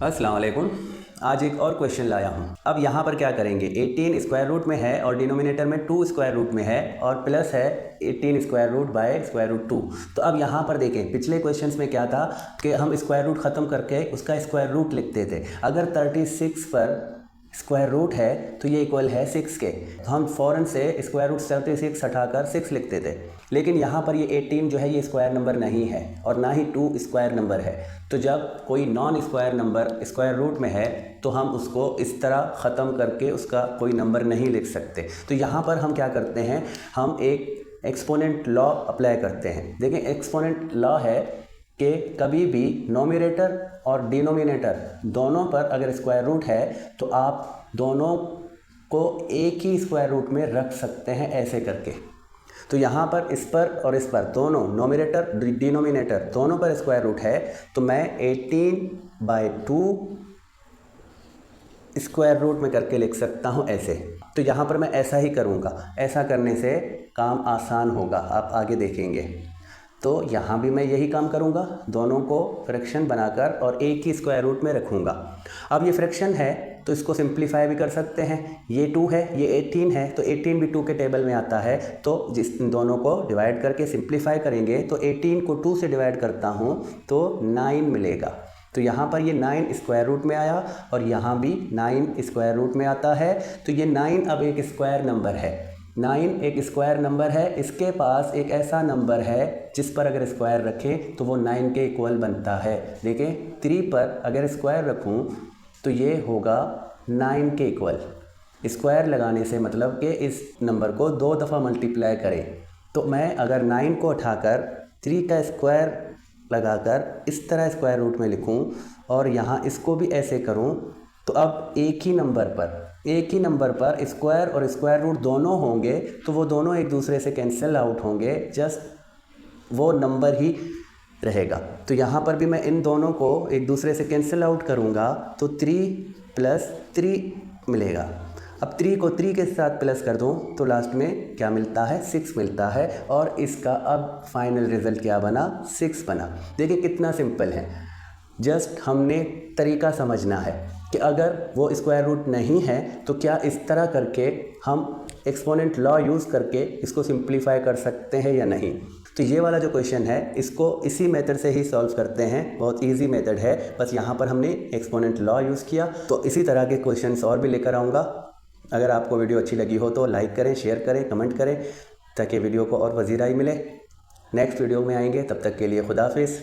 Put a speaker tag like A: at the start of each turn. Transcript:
A: अस्सलाम वालेकुम। आज एक और क्वेश्चन लाया हूँ। अब यहाँ पर क्या करेंगे, 18 स्क्वायर रूट में है और डिनोमिनेटर में 2 स्क्वायर रूट में है और प्लस है 18 square root by square root 2। तो अब यहाँ पर देखें, पिछले क्वेश्चंस में क्या था कि हम स्क्वायर रूट ख़त्म करके उसका स्क्वायर रूट लिखते थे। अगर 36 पर स्क्वायर रूट है तो ये इक्वल है 6 के, तो हम फ़ौरन से स्क्वायर रूट 36 हटाकर 6 लिखते थे। लेकिन यहाँ पर ये 18 जो है ये स्क्वायर नंबर नहीं है और ना ही 2 स्क्वायर नंबर है। तो जब कोई non square number square root में है तो हम उसको इस तरह ख़त्म करके उसका कोई नंबर नहीं लिख सकते। तो यहाँ पर हम क्या करते हैं, हम एक एक्सपोनेंट लॉ अप्लाई करते हैं। देखें, एक्सपोनेंट लॉ है कि कभी भी नोमिनेटर और डिनोमिनेटर दोनों पर अगर स्क्वायर रूट है तो आप दोनों को एक ही स्क्वायर रूट में रख सकते हैं, ऐसे करके। तो यहाँ पर इस पर और इस पर दोनों नोमिनेटर डिनोमिनेटर दोनों पर स्क्वायर रूट है, तो मैं 18/2 स्क्वायर रूट में करके लिख सकता हूँ ऐसे। तो यहाँ पर मैं ऐसा ही करूँगा। ऐसा करने से काम आसान होगा, आप आगे देखेंगे। तो यहाँ भी मैं यही काम करूँगा, दोनों को फ्रैक्शन बनाकर और एक ही स्क्वायर रूट में रखूँगा। अब ये फ्रैक्शन है तो इसको सिंप्लीफाई भी कर सकते हैं। ये 2 है, ये 18 है, तो 18 भी 2 के टेबल में आता है। तो जिस दोनों को डिवाइड करके सिंप्लीफाई करेंगे तो 18 को 2 से डिवाइड करता हूँ तो 9 मिलेगा। तो यहाँ पर ये 9 स्क्वायर रूट में आया और यहाँ भी 9 स्क्वायर रूट में आता है। तो ये 9 अब एक स्क्वायर नंबर है। 9 एक स्क्वायर नंबर है, इसके पास एक ऐसा नंबर है जिस पर अगर स्क्वायर रखें तो वो 9 के इक्वल बनता है। देखें, 3 पर अगर स्क्वायर रखूं तो ये होगा 9 के इक्वल। स्क्वायर लगाने से मतलब कि इस नंबर को 2 दफ़ा मल्टीप्लाई करें। तो मैं अगर 9 को उठाकर 3 का स्क्वायर लगाकर इस तरह स्क्वायर रूट में लिखूं और यहाँ इसको भी ऐसे करूं, तो अब एक ही नंबर पर स्क्वायर और स्क्वायर रूट दोनों होंगे, तो वो दोनों एक दूसरे से कैंसिल आउट होंगे, जस्ट वो नंबर ही रहेगा। तो यहाँ पर भी मैं इन दोनों को एक दूसरे से कैंसिल आउट करूँगा तो 3 + 3 मिलेगा। अब 3 को 3 के साथ प्लस कर दूँ तो लास्ट में क्या मिलता है, 6 मिलता है। और इसका अब फाइनल रिज़ल्ट क्या बना, 6 बना। देखिए कितना सिंपल है, जस्ट हमने तरीका समझना है कि अगर वो स्क्वायर रूट नहीं है तो क्या इस तरह करके हम एक्सपोनेंट लॉ यूज़ करके इसको सिंप्लीफाई कर सकते हैं या नहीं। तो ये वाला जो क्वेश्चन है इसको इसी मेथड से ही सॉल्व करते हैं, बहुत इजी मेथड है, बस यहाँ पर हमने एक्सपोनेंट लॉ यूज़ किया। तो इसी तरह के क्वेश्चंस और भी लेकर आऊँगा। अगर आपको वीडियो अच्छी लगी हो तो लाइक करें, शेयर करें, कमेंट करें, ताकि वीडियो को और वजीराई मिले। नेक्स्ट वीडियो में आएंगे, तब तक के लिए खुदा हाफिज़।